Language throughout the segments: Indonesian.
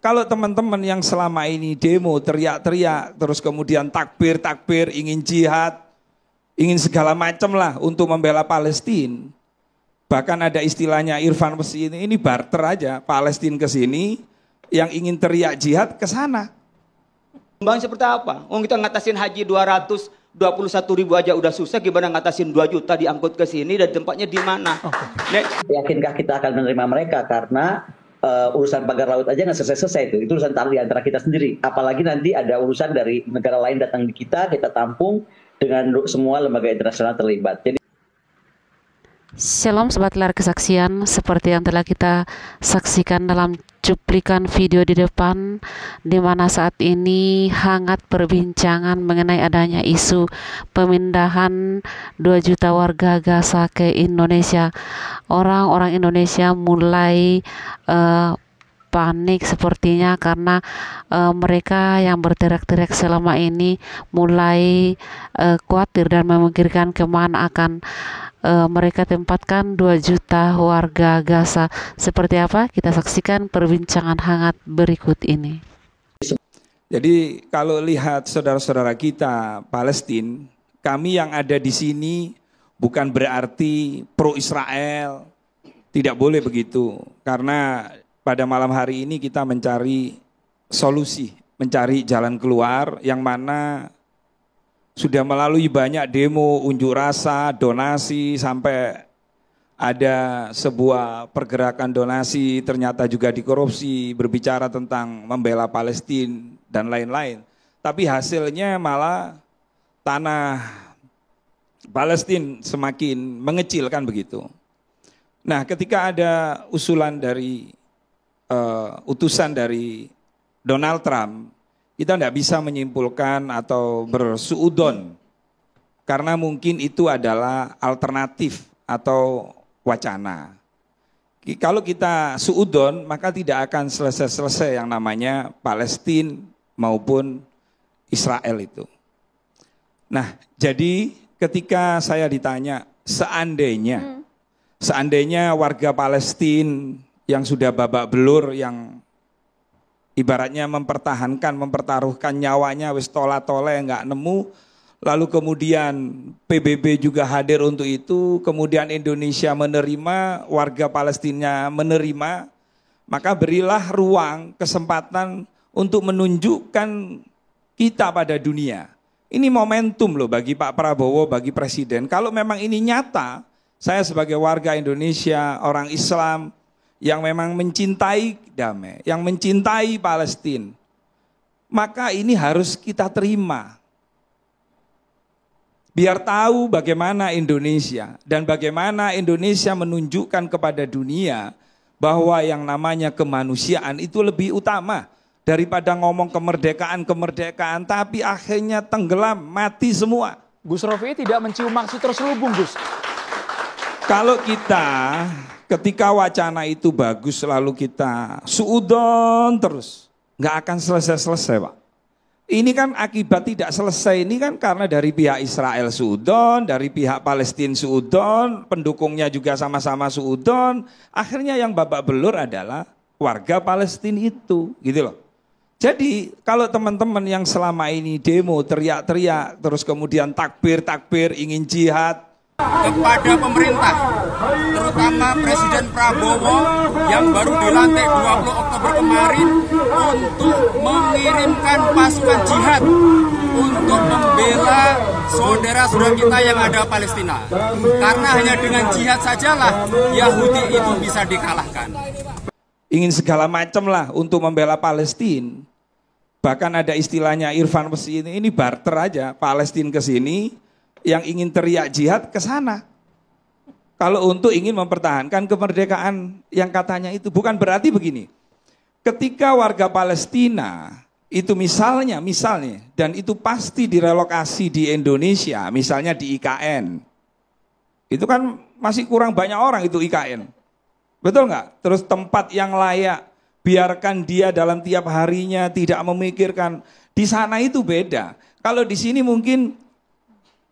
kalau teman-teman yang selama ini demo, teriak-teriak, terus kemudian takbir, ingin jihad, ingin segala macam lah untuk membela Palestina. Bahkan ada istilahnya Irfan ini barter aja, Palestina ke sini, yang ingin teriak jihad ke sana. Bang seperti apa? Kita ngatasin haji 221.000 aja udah susah, gimana ngatasin 2 juta diangkut ke sini dan tempatnya di mana? Yakinkah kita akan menerima mereka? Karena urusan pagar laut aja nggak selesai-selesai itu urusan di antara kita sendiri. Apalagi nanti ada urusan dari negara lain datang di kita tampung dengan semua lembaga internasional terlibat. Jadi Shalom Sobat Layar Kesaksian, seperti yang telah kita saksikan dalam cuplikan video di depan, di mana saat ini hangat perbincangan mengenai adanya isu pemindahan 2 juta warga Gaza ke Indonesia. Orang-orang Indonesia mulai panik sepertinya karena mereka yang berteriak-teriak selama ini mulai khawatir dan memikirkan kemana akan mereka tempatkan 2 juta warga Gaza. Seperti apa? Kita saksikan perbincangan hangat berikut ini. Jadi kalau lihat saudara-saudara kita Palestina, kami yang ada di sini bukan berarti pro Israel, tidak boleh begitu. Karena pada malam hari ini kita mencari solusi, mencari jalan keluar yang mana sudah melalui banyak demo, unjuk rasa, donasi, sampai ada sebuah pergerakan donasi ternyata juga dikorupsi, berbicara tentang membela Palestina dan lain-lain. Tapi hasilnya malah tanah Palestina semakin mengecil kan begitu. Nah, ketika ada usulan dari utusan dari Donald Trump, kita tidak bisa menyimpulkan atau bersuudon karena mungkin itu adalah alternatif atau wacana. Kalau kita suudon maka tidak akan selesai-selesai yang namanya Palestina maupun Israel itu. Nah, jadi ketika saya ditanya seandainya warga Palestina yang sudah babak belur, yang ibaratnya mempertaruhkan nyawanya, wis tola-tole nggak nemu, lalu kemudian PBB juga hadir untuk itu, kemudian Indonesia menerima, warga Palestina menerima, maka berilah ruang, kesempatan untuk menunjukkan kita pada dunia. Ini momentum loh bagi Pak Prabowo, bagi Presiden. Kalau memang ini nyata, saya sebagai warga Indonesia, orang Islam, yang memang mencintai damai, yang mencintai Palestina, maka ini harus kita terima. Biar tahu bagaimana Indonesia dan bagaimana Indonesia menunjukkan kepada dunia bahwa yang namanya kemanusiaan itu lebih utama daripada ngomong kemerdekaan, tapi akhirnya tenggelam, mati semua. Gus Rofi tidak mencium maksud terselubung, Gus. Kalau kita ketika wacana itu bagus lalu kita suudon terus, nggak akan selesai-selesai, Pak. Ini kan akibat tidak selesai, ini kan karena dari pihak Israel suudon, dari pihak Palestina suudon, pendukungnya juga sama-sama suudon, akhirnya yang babak belur adalah warga Palestina itu, gitu loh. Jadi kalau teman-teman yang selama ini demo, teriak-teriak, terus kemudian takbir, ingin jihad, kepada pemerintah, terutama Presiden Prabowo yang baru dilantik 20 Oktober kemarin untuk mengirimkan pasukan jihad untuk membela saudara-saudara kita yang ada Palestina. Karena hanya dengan jihad sajalah Yahudi itu bisa dikalahkan. Ingin segala macam lah untuk membela Palestina. Bahkan ada istilahnya Irfan ini barter aja, Palestina ke sini, yang ingin teriak jihad ke sana. Kalau untuk ingin mempertahankan kemerdekaan yang katanya itu, bukan berarti begini. Ketika warga Palestina itu misalnya, dan itu pasti direlokasi di Indonesia, misalnya di IKN. Itu kan masih kurang banyak orang itu IKN. Betul nggak? Terus tempat yang layak, biarkan dia dalam tiap harinya tidak memikirkan. Di sana itu beda. Kalau di sini mungkin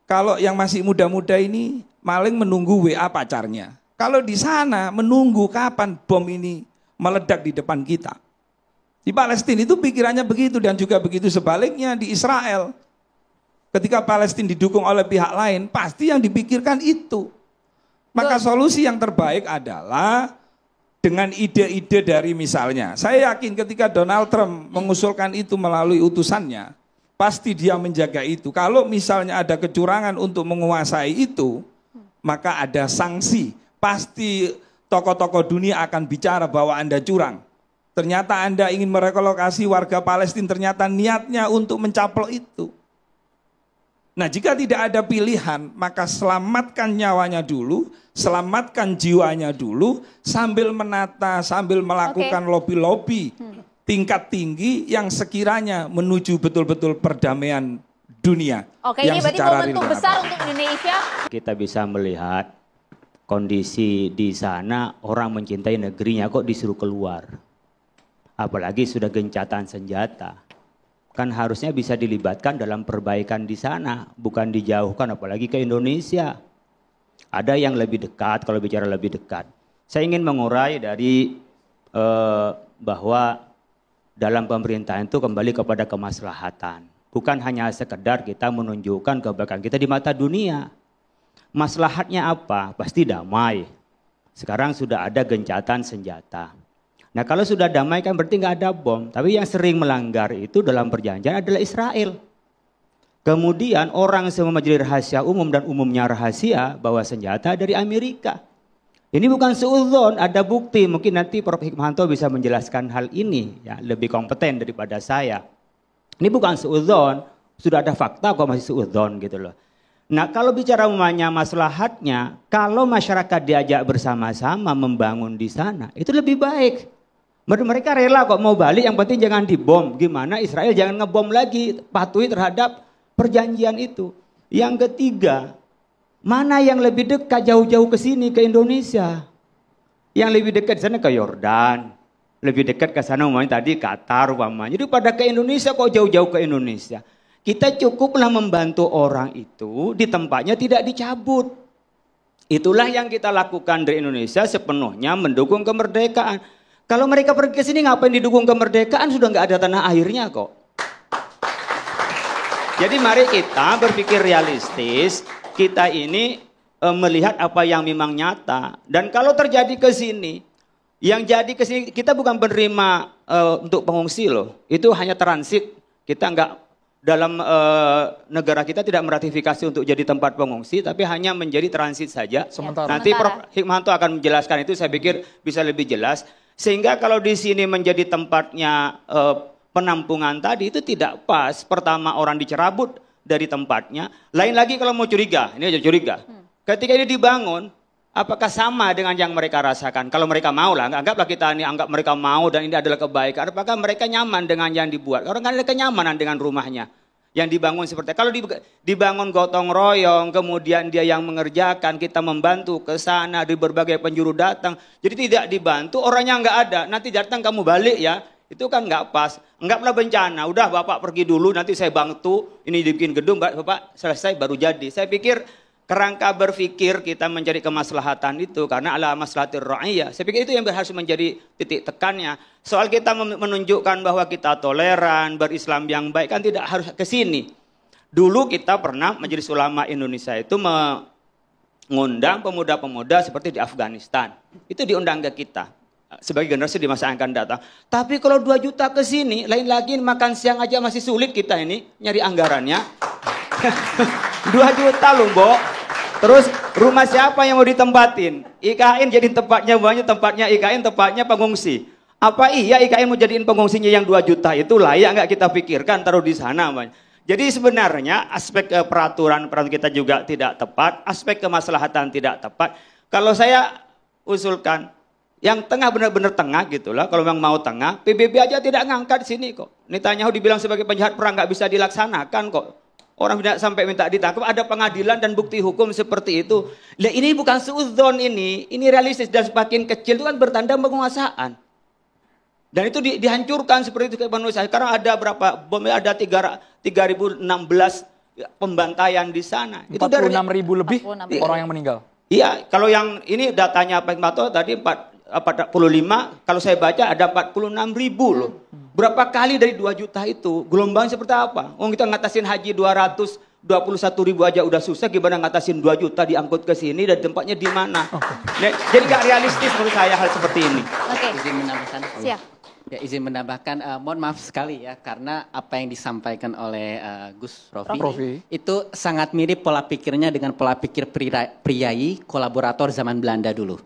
kalau yang masih muda-muda ini maling menunggu WA pacarnya. Kalau di sana menunggu kapan bom ini meledak di depan kita. Di Palestina itu pikirannya begitu, dan juga begitu sebaliknya di Israel. Ketika Palestina didukung oleh pihak lain, pasti yang dipikirkan itu. Maka solusi yang terbaik adalah dengan ide-ide dari misalnya. Saya yakin ketika Donald Trump mengusulkan itu melalui utusannya, pasti dia menjaga itu. Kalau misalnya ada kecurangan untuk menguasai itu, maka ada sanksi. Pasti tokoh-tokoh dunia akan bicara bahwa Anda curang. Ternyata Anda ingin merelokasi warga Palestina, ternyata niatnya untuk mencaplok itu. Nah, jika tidak ada pilihan, maka selamatkan nyawanya dulu, selamatkan jiwanya dulu, sambil menata, sambil melakukan lobby-lobby tingkat tinggi yang sekiranya menuju betul-betul perdamaian dunia. Oke, ini berarti momentum besar untuk Indonesia. Kita bisa melihat kondisi di sana, orang mencintai negerinya kok disuruh keluar. Apalagi sudah gencatan senjata. Kan harusnya bisa dilibatkan dalam perbaikan di sana, bukan dijauhkan apalagi ke Indonesia. Ada yang lebih dekat, kalau bicara lebih dekat. Saya ingin mengurai dari bahwa dalam pemerintahan itu kembali kepada kemaslahatan. Bukan hanya sekedar kita menunjukkan kebaikan kita di mata dunia. Maslahatnya apa? Pasti damai. Sekarang sudah ada gencatan senjata. Nah kalau sudah damai kan berarti nggak ada bom. Tapi yang sering melanggar itu dalam perjanjian adalah Israel. Kemudian orang semua menjadi rahasia umum dan umumnya rahasia bahwa senjata dari Amerika. Ini bukan suudzon, ada bukti. Mungkin nanti Prof. Hikmahanto bisa menjelaskan hal ini. Ya, lebih kompeten daripada saya. Ini bukan suudzon, sudah ada fakta kok masih suudzon gitu loh. Nah kalau bicara umumnya maslahatnya, kalau masyarakat diajak bersama-sama membangun di sana, itu lebih baik. Mereka rela kok mau balik, yang penting jangan dibom. Gimana Israel jangan ngebom lagi, patuhi terhadap perjanjian itu. Yang ketiga, mana yang lebih dekat jauh-jauh ke sini, ke Indonesia? Yang lebih dekat di sana ke Yordan, lebih dekat ke sana umpamanya tadi Qatar umpamanya. Jadi pada ke Indonesia kok jauh-jauh ke Indonesia? Kita cukuplah membantu orang itu di tempatnya tidak dicabut. Itulah yang kita lakukan dari Indonesia sepenuhnya mendukung kemerdekaan. Kalau mereka pergi ke sini ngapain didukung kemerdekaan, sudah nggak ada tanah airnya kok. Jadi mari kita berpikir realistis, kita ini melihat apa yang memang nyata. Dan kalau terjadi ke sini, yang jadi ke sini kita bukan penerima untuk pengungsi loh. Itu hanya transit. Kita nggak dalam negara kita tidak meratifikasi untuk jadi tempat pengungsi, tapi hanya menjadi transit saja. Nanti Prof. Hikmahanto akan menjelaskan itu, saya pikir bisa lebih jelas. Sehingga kalau di sini menjadi tempatnya penampungan tadi itu tidak pas. Pertama orang dicerabut dari tempatnya. Lain lagi kalau mau curiga, ini aja curiga. Ketika ini dibangun, apakah sama dengan yang mereka rasakan? Kalau mereka mau lah, anggaplah kita ini anggap mereka mau dan ini adalah kebaikan. Apakah mereka nyaman dengan yang dibuat? Orang kan ada kenyamanan dengan rumahnya. Yang dibangun seperti kalau dibangun gotong royong, kemudian dia yang mengerjakan, kita membantu ke sana, di berbagai penjuru datang. Jadi tidak dibantu, orangnya nggak ada. Nanti datang kamu balik ya, itu kan nggak pas. Anggaplah bencana, udah Bapak pergi dulu, nanti saya bantu, ini dibikin gedung, Bapak selesai baru jadi. Saya pikir kerangka berpikir kita mencari kemaslahatan itu karena ala maslahatir ra'iyah. Saya pikir itu yang harus menjadi titik tekannya. Soal kita menunjukkan bahwa kita toleran, berislam yang baik kan tidak harus ke sini. Dulu kita pernah Majelis Ulama Indonesia itu mengundang pemuda-pemuda seperti di Afghanistan. Itu diundang ke kita sebagai generasi di masa yang akan datang. Tapi kalau 2 juta ke sini, lain lagi makan siang aja masih sulit kita ini nyari anggarannya. 2 juta loh, Mbok. Terus rumah siapa yang mau ditempatin? IKN jadi tempatnya banyak, tempatnya IKN, tempatnya pengungsi. Apa iya IKN mau jadiin pengungsinya yang 2 juta itu layak nggak kita pikirkan taruh di sana? Jadi sebenarnya aspek peraturan kita juga tidak tepat, aspek kemaslahatan tidak tepat. Kalau saya usulkan yang tengah benar-benar tengah gitulah, kalau memang mau tengah, PBB aja tidak ngangkat sini kok. Netanyahu dibilang sebagai penjahat perang nggak bisa dilaksanakan kok. Orang tidak sampai minta ditangkap, ada pengadilan dan bukti hukum seperti itu. Nah, ini bukan suudzon ini realistis dan semakin kecil itu kan bertanda penguasaan. Dan itu dihancurkan seperti itu ke manusia. Sekarang ada berapa bom? Ada 3.016 pembantaian di sana. 46.000 lebih orang yang meninggal. Iya, kalau yang ini datanya Pak Hikmahanto tadi 45, kalau saya baca ada 46.000 loh. Berapa kali dari 2 juta itu? Gelombang seperti apa? Oh, kita ngatasin haji 221.000 aja udah susah, gimana ngatasin 2 juta diangkut ke sini dan tempatnya di mana? Nah, jadi gak realistis menurut saya hal seperti ini. Oke. Izin menambahkan. Siap. Ya, izin menambahkan, mohon maaf sekali ya, karena apa yang disampaikan oleh Gus Rofi itu sangat mirip pola pikirnya dengan pola pikir priai kolaborator zaman Belanda dulu.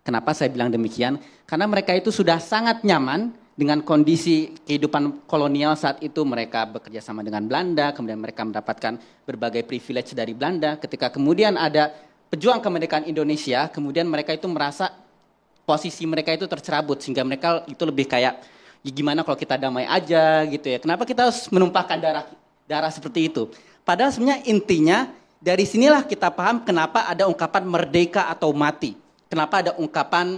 Kenapa saya bilang demikian? Karena mereka itu sudah sangat nyaman dengan kondisi kehidupan kolonial saat itu. Mereka bekerja sama dengan Belanda, kemudian mereka mendapatkan berbagai privilege dari Belanda. Ketika kemudian ada pejuang kemerdekaan Indonesia, kemudian mereka itu merasa posisi mereka itu tercerabut, sehingga mereka itu lebih kayak, ya gimana kalau kita damai aja gitu ya. Kenapa kita harus menumpahkan darah seperti itu? Padahal sebenarnya intinya dari sinilah kita paham kenapa ada ungkapan merdeka atau mati. Kenapa ada ungkapan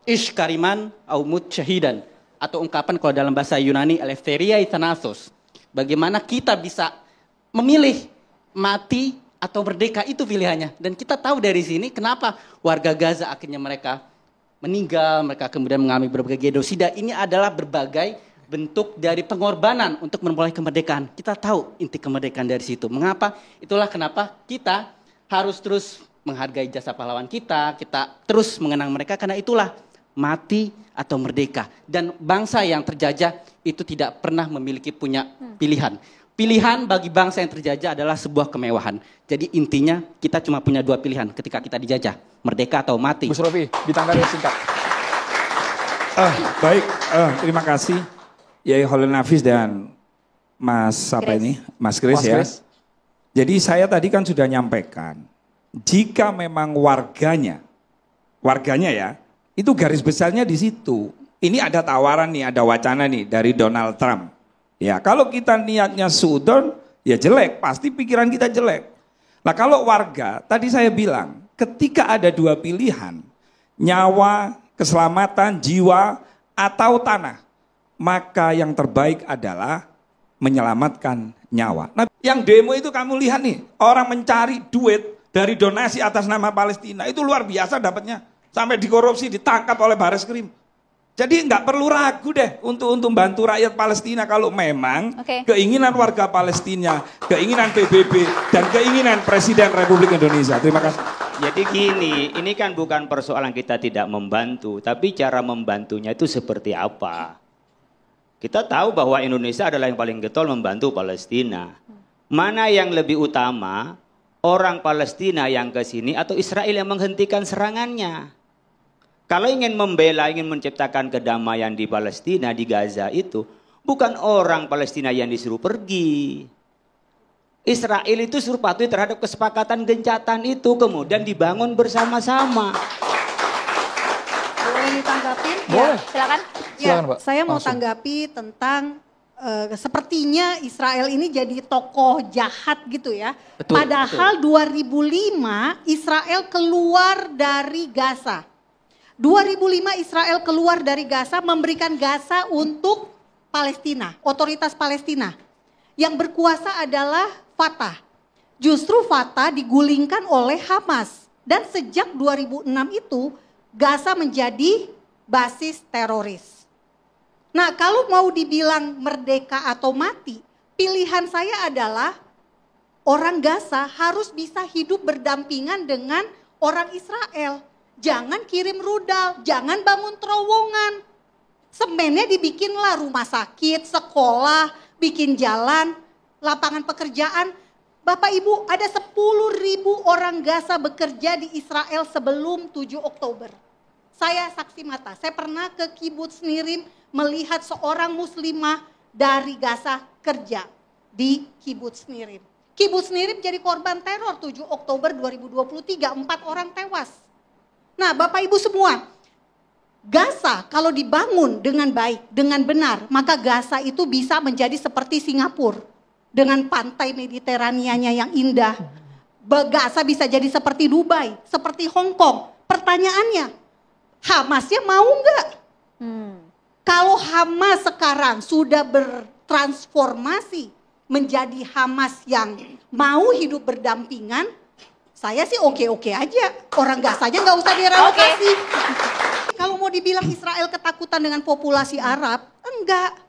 ish kariman au mut syahidan. Atau ungkapan kalau dalam bahasa Yunani eleftheriai thanatos. Bagaimana kita bisa memilih mati atau merdeka, itu pilihannya. Dan kita tahu dari sini kenapa warga Gaza akhirnya mereka meninggal, mereka kemudian mengalami berbagai genosida. Ini adalah berbagai bentuk dari pengorbanan untuk memulai kemerdekaan. Kita tahu inti kemerdekaan dari situ. Mengapa? Itulah kenapa kita harus terus menghargai jasa pahlawan kita terus mengenang mereka, karena itulah mati atau merdeka. Dan bangsa yang terjajah itu tidak pernah memiliki punya pilihan. Pilihan bagi bangsa yang terjajah adalah sebuah kemewahan. Jadi intinya kita cuma punya 2 pilihan ketika kita dijajah, merdeka atau mati. Gus Rofi, ditanggapi singkat. Baik, terima kasih Yai Khalil Nafis dan Mas Kris ya. Jadi saya tadi kan sudah nyampaikan, jika memang warganya ya, itu garis besarnya di situ. Ini ada tawaran nih, ada wacana nih dari Donald Trump. Ya, kalau kita niatnya suudon, ya jelek, pasti pikiran kita jelek. Nah, kalau warga, tadi saya bilang, ketika ada 2 pilihan, nyawa, keselamatan, jiwa, atau tanah, maka yang terbaik adalah menyelamatkan nyawa. Nah, yang demo itu kamu lihat nih, orang mencari duit dari donasi atas nama Palestina, itu luar biasa dapatnya. Sampai dikorupsi, ditangkap oleh Bareskrim. Jadi nggak perlu ragu deh untuk bantu rakyat Palestina kalau memang keinginan warga Palestina, keinginan PBB, dan keinginan Presiden Republik Indonesia. Terima kasih. Jadi gini, ini kan bukan persoalan kita tidak membantu, tapi cara membantunya itu seperti apa. Kita tahu bahwa Indonesia adalah yang paling getol membantu Palestina. Mana yang lebih utama, orang Palestina yang ke sini atau Israel yang menghentikan serangannya? Kalau ingin membela, ingin menciptakan kedamaian di Palestina, di Gaza itu, bukan orang Palestina yang disuruh pergi. Israel itu suruh patuhi terhadap kesepakatan gencatan itu, kemudian dibangun bersama-sama. Boleh ditanggapin? Boleh. Ya, silakan. Silakan, Pak. Saya mau Langsung. tanggapi tentang sepertinya Israel ini jadi tokoh jahat gitu ya. Padahal 2005 Israel keluar dari Gaza. 2005 Israel keluar dari Gaza, memberikan Gaza untuk Palestina, otoritas Palestina. Yang berkuasa adalah Fatah. Justru Fatah digulingkan oleh Hamas. Dan sejak 2006 itu Gaza menjadi basis teroris. Nah, kalau mau dibilang merdeka atau mati, pilihan saya adalah orang Gaza harus bisa hidup berdampingan dengan orang Israel. Jangan kirim rudal, jangan bangun terowongan. Semennya dibikinlah rumah sakit, sekolah, bikin jalan, lapangan pekerjaan. Bapak Ibu, ada 10.000 orang Gaza bekerja di Israel sebelum 7 Oktober. Saya saksi mata, saya pernah ke Kibbutz Nirim melihat seorang muslimah dari Gaza kerja di Kibbutz Nirim. Kibbutz Nirim jadi korban teror 7 Oktober 2023, 4 orang tewas. Nah, Bapak Ibu semua, Gaza kalau dibangun dengan baik, dengan benar, maka Gaza itu bisa menjadi seperti Singapura dengan pantai Mediteranianya yang indah. Gaza bisa jadi seperti Dubai, seperti Hong Kong. Pertanyaannya, Hamasnya mau nggak? Kalau Hamas sekarang sudah bertransformasi menjadi Hamas yang mau hidup berdampingan, saya sih oke-oke aja. Orang Gazanya nggak usah direlokasi. Jadi kalau mau dibilang Israel ketakutan dengan populasi Arab, enggak.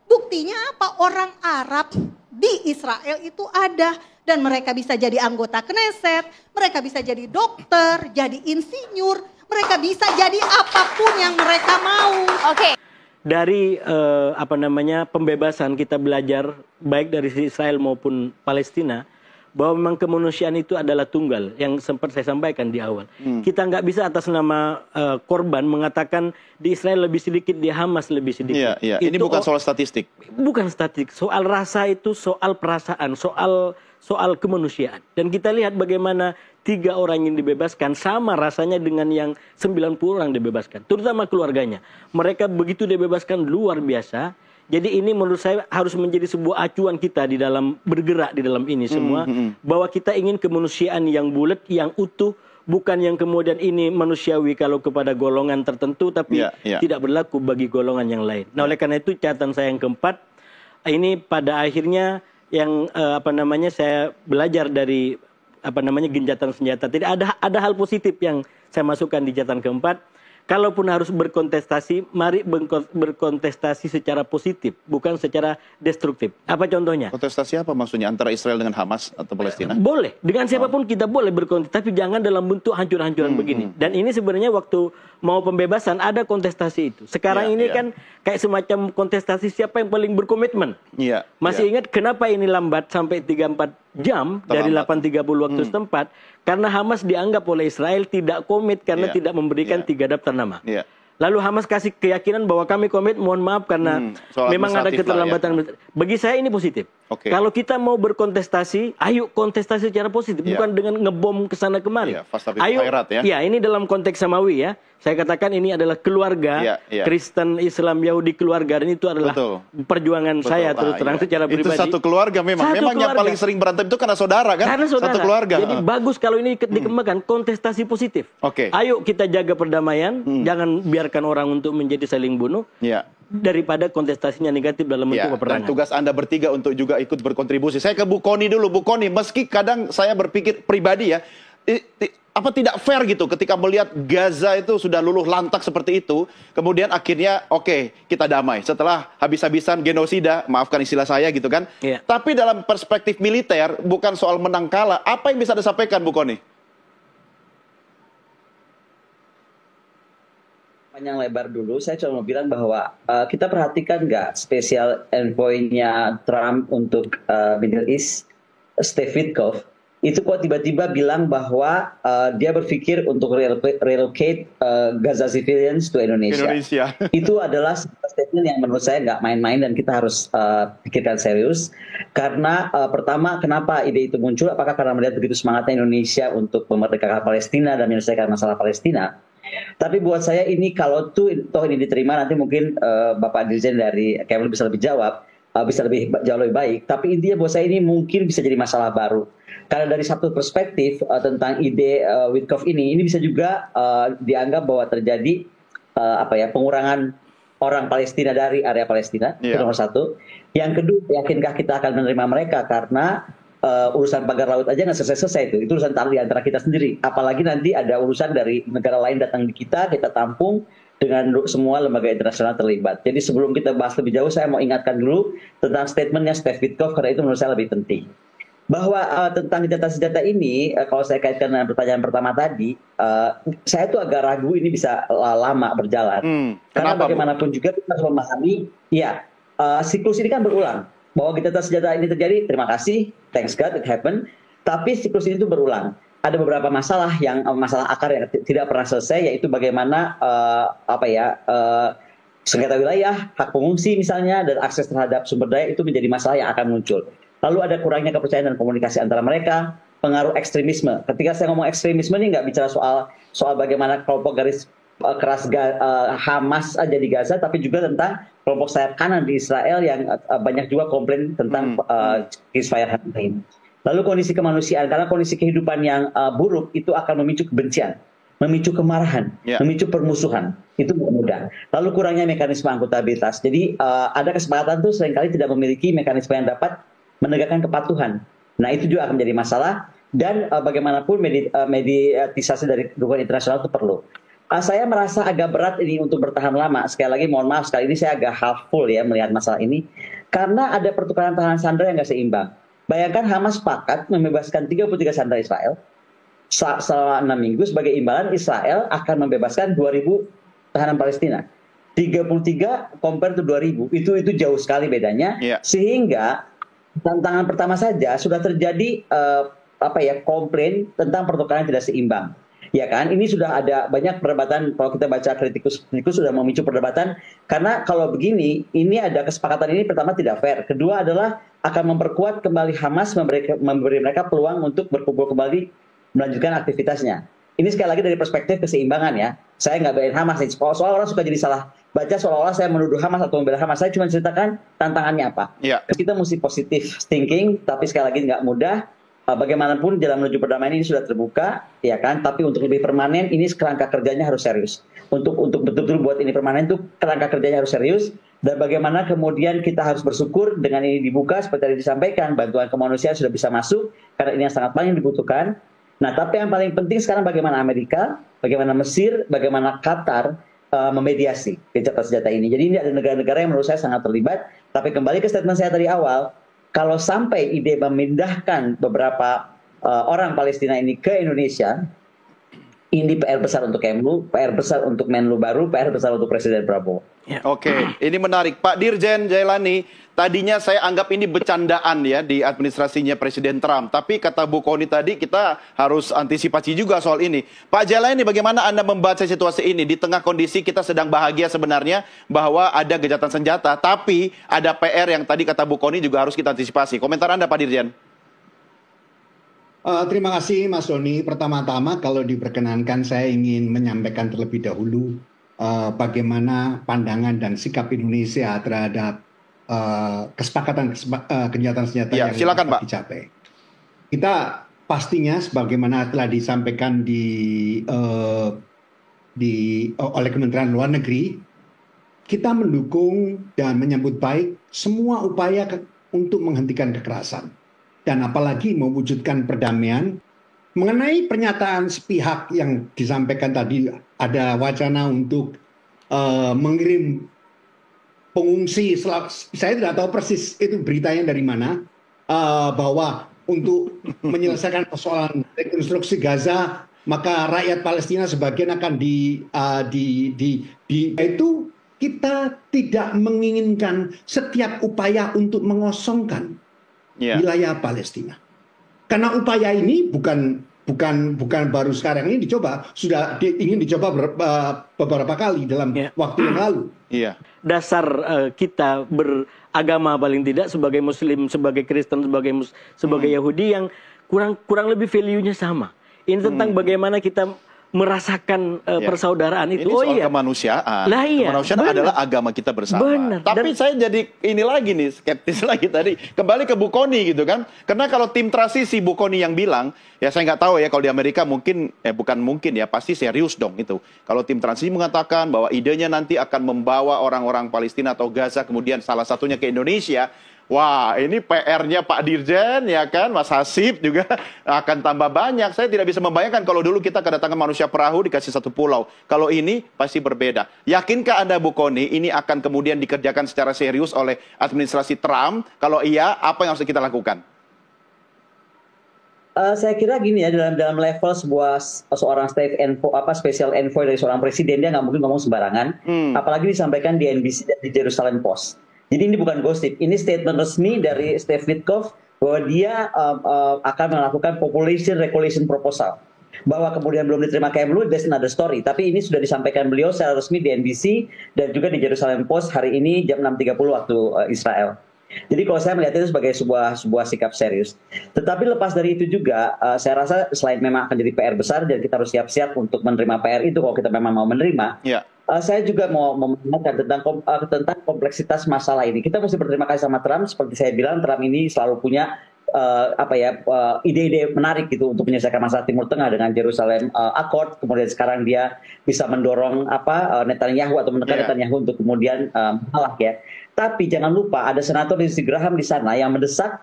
Buktinya apa? Orang Arab di Israel itu ada. Dan mereka bisa jadi anggota Knesset, mereka bisa jadi dokter, jadi insinyur, mereka bisa jadi apapun yang mereka mau. Oke. Dari pembebasan kita belajar baik dari Israel maupun Palestina bahwa memang kemanusiaan itu adalah tunggal yang sempat saya sampaikan di awal. Kita nggak bisa atas nama korban mengatakan di Israel lebih sedikit, di Hamas lebih sedikit. Iya. Ini bukan soal statistik. Bukan statistik, soal rasa itu, soal perasaan, soal kemanusiaan. Dan kita lihat bagaimana 3 orang yang dibebaskan sama rasanya dengan yang 90 orang dibebaskan. Terutama keluarganya. Mereka begitu dibebaskan luar biasa. Jadi ini menurut saya harus menjadi sebuah acuan kita di dalam bergerak di dalam ini semua. Bahwa kita ingin kemanusiaan yang bulat, yang utuh. Bukan yang kemudian ini manusiawi kalau kepada golongan tertentu. Tapi tidak berlaku bagi golongan yang lain. Nah oleh karena itu catatan saya yang keempat. Ini pada akhirnya yang saya belajar dari genjatan senjata. Tidak ada hal positif yang saya masukkan di catatan keempat. Kalaupun harus berkontestasi, mari berkontestasi secara positif, bukan secara destruktif. Apa contohnya? Kontestasi apa maksudnya? Antara Israel dengan Hamas atau Palestina? Boleh, dengan siapapun kita boleh berkontestasi, tapi jangan dalam bentuk hancur-hancuran begini. Dan ini sebenarnya waktu mau pembebasan ada kontestasi itu. Sekarang ini kan kayak semacam kontestasi siapa yang paling berkomitmen. Masih ingat kenapa ini lambat sampai 3-4 jam dari 8.30 waktu setempat? Karena Hamas dianggap oleh Israel tidak komit karena tidak memberikan 3 daftar nama. Lalu Hamas kasih keyakinan bahwa kami komit, mohon maaf karena memang ada keterlambatan. Bagi saya ini positif. Kalau kita mau berkontestasi, ayo kontestasi secara positif, bukan dengan ngebom ke sana kemari. Ayo, ini dalam konteks samawi ya. Saya katakan ini adalah keluarga, Kristen, Islam, Yahudi keluarga, dan itu adalah perjuangan saya terus terang secara pribadi. Itu satu keluarga memang. Memang yang paling sering berantem itu karena saudara kan? Karena saudara. Satu keluarga. Jadi bagus kalau ini dikembangkan kontestasi positif. Ayo kita jaga perdamaian, jangan biarkan orang untuk menjadi saling bunuh. Daripada kontestasinya negatif dalam bentuk peperangan. Dan tugas Anda bertiga untuk juga ikut berkontribusi. Saya ke Bu Koni dulu. Bu Koni, meski kadang saya berpikir pribadi ya, apa tidak fair gitu ketika melihat Gaza itu sudah luluh lantak seperti itu, kemudian akhirnya kita damai setelah habis-habisan genosida, maafkan istilah saya gitu kan. Tapi dalam perspektif militer bukan soal menang kalah. Apa yang bisa disampaikan Bu Koni? Panjang lebar dulu, saya cuma mau bilang bahwa kita perhatikan nggak special envoy-nya Trump untuk Middle East, Steve Witkoff, itu kok tiba-tiba bilang bahwa dia berpikir untuk relocate Gaza civilians to Indonesia. Itu adalah statement yang menurut saya nggak main-main dan kita harus pikirkan serius. Karena pertama, kenapa ide itu muncul? Apakah karena melihat begitu semangatnya Indonesia untuk memerdekakan Palestina dan menyelesaikan masalah Palestina? Tapi buat saya ini kalau toh ini diterima, nanti mungkin Bapak Dirjen dari Kemlu bisa lebih jawab, bisa jauh lebih baik. Tapi intinya buat saya ini mungkin bisa jadi masalah baru. Karena dari satu perspektif tentang ide Witkoff ini bisa juga dianggap bahwa terjadi pengurangan orang Palestina dari area Palestina, itu nomor satu. Yang kedua, yakinkah kita akan menerima mereka karena urusan pagar laut aja nggak selesai-selesai itu urusan di antara kita sendiri. Apalagi nanti ada urusan dari negara lain datang di kita tampung dengan semua lembaga internasional terlibat. Jadi sebelum kita bahas lebih jauh, saya mau ingatkan dulu tentang statementnya Steve Witkoff karena itu menurut saya lebih penting. Bahwa tentang senjata-senjata ini, kalau saya kaitkan dengan pertanyaan pertama tadi, saya tuh agak ragu ini bisa lama berjalan. Karena bagaimanapun juga kita harus memahami, siklus ini kan berulang. Bahwa senjata ini terjadi, terima kasih, thanks God it happened. Tapi siklus ini tuh berulang. Ada beberapa masalah akar yang tidak pernah selesai, yaitu bagaimana sengketa wilayah, hak pengungsi misalnya, dan akses terhadap sumber daya itu menjadi masalah yang akan muncul. Lalu ada kurangnya kepercayaan dan komunikasi antara mereka, pengaruh ekstremisme. Ketika saya ngomong ekstremisme ini nggak bicara soal bagaimana kelompok garis keras Hamas aja di Gaza, tapi juga tentang kelompok sayap kanan di Israel yang banyak juga komplain tentang ceasefire ini. Lalu kondisi kemanusiaan, karena kondisi kehidupan yang buruk itu akan memicu kebencian, memicu kemarahan, memicu permusuhan. Itu mudah. Lalu kurangnya mekanisme akuntabilitas. Jadi ada kesepakatan tuh seringkali tidak memiliki mekanisme yang dapat menegakkan kepatuhan. Nah itu juga akan menjadi masalah dan bagaimanapun mediatisasi dari dukungan internasional itu perlu. Saya merasa agak berat ini untuk bertahan lama. Sekali lagi mohon maaf, sekali ini saya agak half full ya melihat masalah ini. Karena ada pertukaran tahanan sandera yang nggak seimbang. Bayangkan Hamas sepakat membebaskan 33 sandera Israel. Selama 6 minggu sebagai imbalan Israel akan membebaskan 2.000 tahanan Palestina. 33 compare to 2.000. Itu jauh sekali bedanya. Sehingga tantangan pertama saja sudah terjadi komplain tentang pertukaran yang tidak seimbang. Ya kan, ini sudah ada banyak perdebatan. Kalau kita baca kritikus sudah memicu perdebatan. Karena kalau begini, ini ada kesepakatan ini pertama tidak fair. Kedua adalah akan memperkuat kembali Hamas, memberi mereka peluang untuk berkumpul kembali, melanjutkan aktivitasnya. Ini sekali lagi dari perspektif keseimbangan ya. Saya nggak belain Hamas nih. Soal orang suka jadi salah baca seolah-olah saya menuduh Hamas atau membela Hamas. Saya cuma ceritakan tantangannya apa. Kita mesti positif thinking, tapi sekali lagi nggak mudah. Bagaimanapun jalan menuju perdamaian ini sudah terbuka, ya kan? Tapi untuk lebih permanen, ini kerangka kerjanya harus serius. Untuk betul-betul buat ini permanen itu kerangka kerjanya harus serius. Dan bagaimana kemudian kita harus bersyukur dengan ini dibuka seperti tadi disampaikan, bantuan kemanusiaan sudah bisa masuk karena ini yang sangat banyak dibutuhkan. Nah, tapi yang paling penting sekarang bagaimana Amerika, bagaimana Mesir, bagaimana Qatar memediasi gencatan senjata ini. Jadi ini ada negara-negara yang menurut saya sangat terlibat. Tapi kembali ke statement saya tadi awal. Kalau sampai ide memindahkan beberapa orang Palestina ini ke Indonesia, ini PR besar untuk Kemlu, PR besar untuk Menlu baru, PR besar untuk Presiden Prabowo. Oke, ini menarik. Pak Dirjen Jailani, tadinya saya anggap ini bercandaan ya di administrasinya Presiden Trump. Tapi kata Bu Kony tadi kita harus antisipasi juga soal ini. Pak Jailani, bagaimana Anda membaca situasi ini? Di tengah kondisi kita sedang bahagia sebenarnya bahwa ada gencatan senjata. Tapi ada PR yang tadi kata Bu Kony juga harus kita antisipasi. Komentar Anda Pak Dirjen. Terima kasih Mas Doni. Pertama-tama kalau diperkenankan saya ingin menyampaikan terlebih dahulu bagaimana pandangan dan sikap Indonesia terhadap kesepakatan gencatan senjata yang silakan, Pak. dicapai. Kita pastinya sebagaimana telah disampaikan oleh Kementerian Luar Negeri, kita mendukung dan menyambut baik semua upaya untuk menghentikan kekerasan. Dan apalagi mewujudkan perdamaian. Mengenai pernyataan sepihak yang disampaikan tadi, ada wacana untuk mengirim pengungsi, saya tidak tahu persis itu beritanya dari mana, bahwa untuk menyelesaikan persoalan rekonstruksi Gaza, maka rakyat Palestina sebagian akan itu kita tidak menginginkan setiap upaya untuk mengosongkan wilayah Palestina. Karena upaya ini bukan baru sekarang ini dicoba, sudah ingin dicoba beberapa kali dalam waktu yang lalu. Dasar kita beragama paling tidak sebagai Muslim, sebagai Kristen, sebagai Yahudi yang kurang lebih value-nya sama. Ini tentang bagaimana kita merasakan persaudaraan itu. Ini soal kemanusiaan. Kemanusiaan adalah agama kita bersama. Tapi saya jadi ini lagi nih, skeptis lagi tadi. Kembali ke Bu Kony gitu kan. Karena kalau tim transisi Bu Kony yang bilang, ya saya nggak tahu ya kalau di Amerika mungkin, bukan mungkin ya, pasti serius dong itu. Kalau tim transisi mengatakan bahwa idenya nanti akan membawa orang-orang Palestina atau Gaza kemudian salah satunya ke Indonesia. Wah, ini PR-nya Pak Dirjen, ya kan, Mas Hasib juga akan tambah banyak. Saya tidak bisa membayangkan kalau dulu kita kedatangan manusia perahu dikasih satu pulau. Kalau ini pasti berbeda. Yakinkah Anda, Bu Kony, ini akan kemudian dikerjakan secara serius oleh administrasi Trump? Kalau iya, apa yang harus kita lakukan? Saya kira gini ya, dalam level seorang special envoy dari seorang presiden, dia nggak mungkin ngomong sembarangan. Apalagi disampaikan di NBC dan di Jerusalem Post. Jadi ini bukan gosip, ini statement resmi dari Steve Witkoff bahwa dia akan melakukan population regulation proposal. Bahwa kemudian belum diterima Kemlu, that's another story. Tapi ini sudah disampaikan beliau secara resmi di NBC dan juga di Jerusalem Post hari ini jam 6.30 waktu Israel. Jadi kalau saya melihat itu sebagai sebuah sikap serius. Tetapi lepas dari itu juga, saya rasa selain memang akan jadi PR besar dan kita harus siap-siap untuk menerima PR itu kalau kita memang mau menerima. Saya juga mau mengingatkan tentang kompleksitas masalah ini. Kita mesti berterima kasih sama Trump. Seperti saya bilang, Trump ini selalu punya ide-ide menarik gitu untuk menyelesaikan masalah Timur Tengah dengan Jerusalem Accord. Kemudian sekarang dia bisa mendorong Netanyahu atau menekan Netanyahu untuk kemudian mengalah ya. Tapi jangan lupa ada senator Lindsey Graham di sana yang mendesak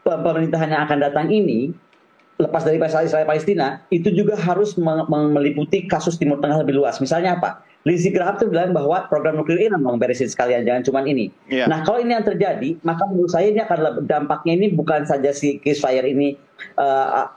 pemerintahan yang akan datang ini lepas dari masalah Israel Palestina, itu juga harus meliputi kasus Timur Tengah lebih luas. Misalnya apa? Lindsey Graham tuh bilang bahwa program nuklir Iran mau beresin sekalian, jangan cuma ini. Yeah. Nah, kalau ini yang terjadi, maka menurut saya ini akan dampaknya ini bukan saja si ceasefire ini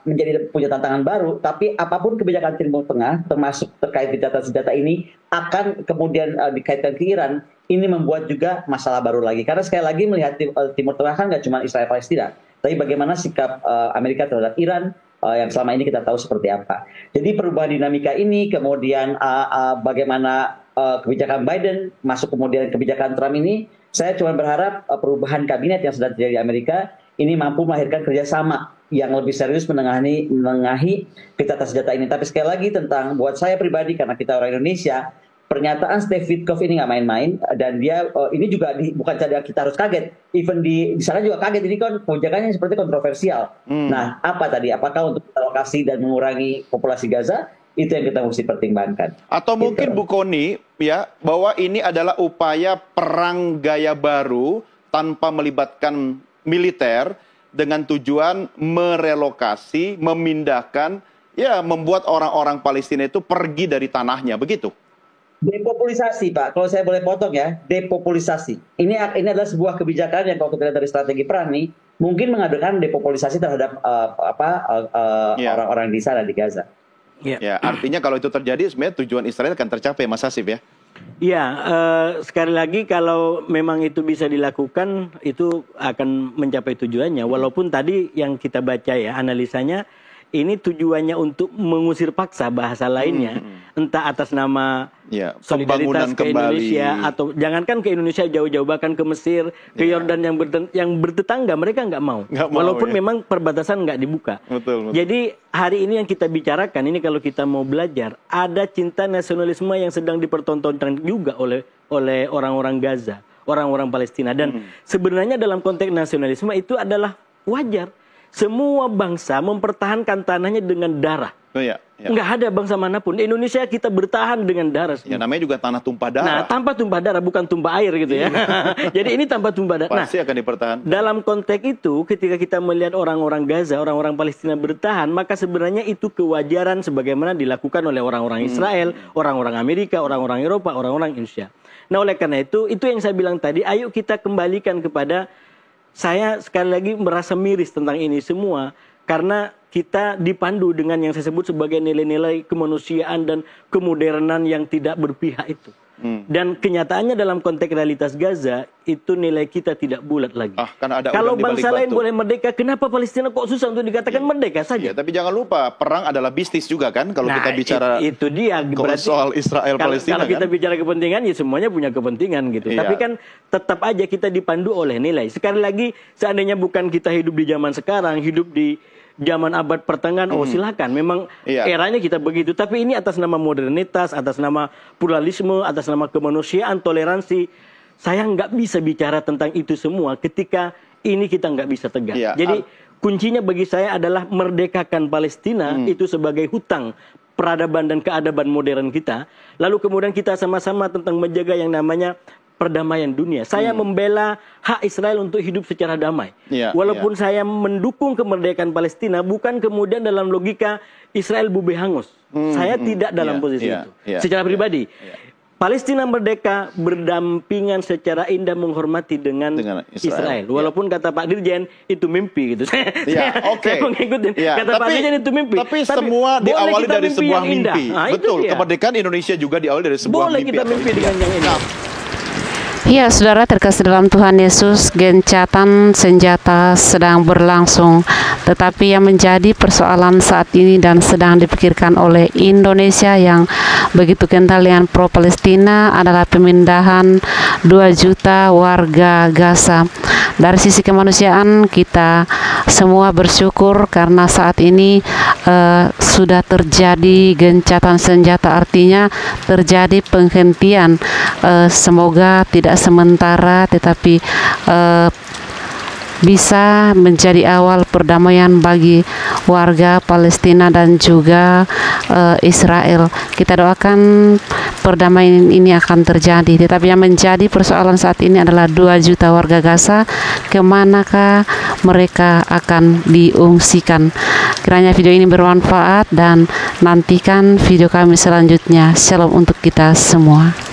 menjadi punya tantangan baru, tapi apapun kebijakan Timur Tengah, termasuk terkait gencatan senjata ini, akan kemudian dikaitkan ke Iran. Ini membuat juga masalah baru lagi. Karena sekali lagi melihat Timur Tengah kan nggak cuma Israel Palestina, tapi bagaimana sikap Amerika terhadap Iran yang selama ini kita tahu seperti apa. Jadi perubahan dinamika ini, kemudian bagaimana kebijakan Biden masuk kemudian kebijakan Trump ini, saya cuma berharap perubahan kabinet yang sedang terjadi di Amerika ini mampu melahirkan kerjasama yang lebih serius menengahi gencatan senjata ini. Tapi sekali lagi tentang buat saya pribadi, karena kita orang Indonesia, pernyataan Steve Witkoff ini nggak main-main, dan dia ini juga bukan saja kita harus kaget, even di sana juga kaget. Ini kan kebijakannya seperti kontroversial. Nah, apa tadi? Apakah untuk alokasi dan mengurangi populasi Gaza? Itu yang kita mesti pertimbangkan. Atau mungkin Bu Kony ya, bahwa ini adalah upaya perang gaya baru tanpa melibatkan militer dengan tujuan merelokasi, memindahkan, ya membuat orang-orang Palestina itu pergi dari tanahnya, begitu? Depopulisasi, Pak. Kalau saya boleh potong ya, depopulisasi. Ini adalah sebuah kebijakan yang kalau kita lihat dari strategi perang nih, mungkin mengadakan depopulisasi terhadap orang-orang di sana di Gaza. Ya, artinya kalau itu terjadi, sebenarnya tujuan Israel akan tercapai, Mas Hasib ya. Ya, sekali lagi kalau memang itu bisa dilakukan, itu akan mencapai tujuannya. Walaupun tadi yang kita baca ya, analisanya, ini tujuannya untuk mengusir paksa, bahasa lainnya, entah atas nama solidaritas ke Indonesia, atau jangankan ke Indonesia jauh-jauh, bahkan ke Mesir, ke Yordan yang bertetangga, mereka nggak mau. Walaupun memang perbatasan nggak dibuka. Betul. Jadi hari ini yang kita bicarakan, ini kalau kita mau belajar, ada cinta nasionalisme yang sedang dipertontonkan juga oleh orang-orang Gaza, orang-orang Palestina. Dan sebenarnya dalam konteks nasionalisme itu adalah wajar. Semua bangsa mempertahankan tanahnya dengan darah. Nggak ada bangsa manapun. Di Indonesia kita bertahan dengan darah. Ya, namanya juga tanah tumpah darah. Nah, tanpa tumpah darah, bukan tumpah air gitu ya. Jadi ini tanpa tumpah darah. Pasti akan dipertahankan. Dalam konteks itu, ketika kita melihat orang-orang Gaza, orang-orang Palestina bertahan, maka sebenarnya itu kewajaran sebagaimana dilakukan oleh orang-orang Israel, orang-orang Amerika, orang-orang Eropa, orang-orang Indonesia. Nah, oleh karena itu yang saya bilang tadi, ayo kita kembalikan kepada, saya sekali lagi merasa miris tentang ini semua, karena kita dipandu dengan yang saya sebut sebagai nilai-nilai kemanusiaan dan kemodernan yang tidak berpihak itu. Dan kenyataannya dalam konteks realitas Gaza, itu nilai kita tidak bulat lagi. Kalau bangsa lain boleh merdeka, kenapa Palestina kok susah untuk dikatakan merdeka saja? Ya, tapi jangan lupa, perang adalah bisnis juga kan, kalau kita bicara itu dia, soal Israel-Palestina. Kalau kita bicara kepentingan, ya semuanya punya kepentingan gitu. Tapi kan tetap aja kita dipandu oleh nilai. Sekali lagi, seandainya bukan kita hidup di zaman sekarang, hidup di zaman abad pertengahan, silakan. Memang eranya kita begitu. Tapi ini atas nama modernitas, atas nama pluralisme, atas nama kemanusiaan, toleransi. Saya nggak bisa bicara tentang itu semua ketika ini kita nggak bisa tegak. Jadi kuncinya bagi saya adalah merdekakan Palestina itu sebagai hutang peradaban dan keadaban modern kita. Lalu kemudian kita sama-sama tentang menjaga yang namanya perdamaian dunia. Saya membela hak Israel untuk hidup secara damai. Walaupun saya mendukung kemerdekaan Palestina, bukan kemudian dalam logika Israel bube hangus. Saya tidak dalam posisi itu. Secara pribadi. Palestina merdeka berdampingan secara indah menghormati dengan Israel. Walaupun kata Pak Dirjen itu mimpi gitu. Saya mengikuti kata Pak Dirjen itu mimpi. Tapi semua diawali dari sebuah mimpi. Betul, kemerdekaan Indonesia juga diawali dari sebuah mimpi. Boleh kita mimpi dengan yang ini. Ya, saudara terkasih dalam Tuhan Yesus, gencatan senjata sedang berlangsung. Tetapi yang menjadi persoalan saat ini dan sedang dipikirkan oleh Indonesia yang begitu kental dengan pro-Palestina adalah pemindahan 2 juta warga Gaza. Dari sisi kemanusiaan, kita semua bersyukur karena saat ini sudah terjadi gencatan senjata, artinya terjadi penghentian. Semoga tidak sementara, tetapi bisa menjadi awal perdamaian bagi warga Palestina dan juga Israel. Kita doakan perdamaian ini akan terjadi. Tetapi yang menjadi persoalan saat ini adalah 2 juta warga Gaza, kemanakah mereka akan diungsikan. Kiranya video ini bermanfaat dan nantikan video kami selanjutnya. Shalom untuk kita semua.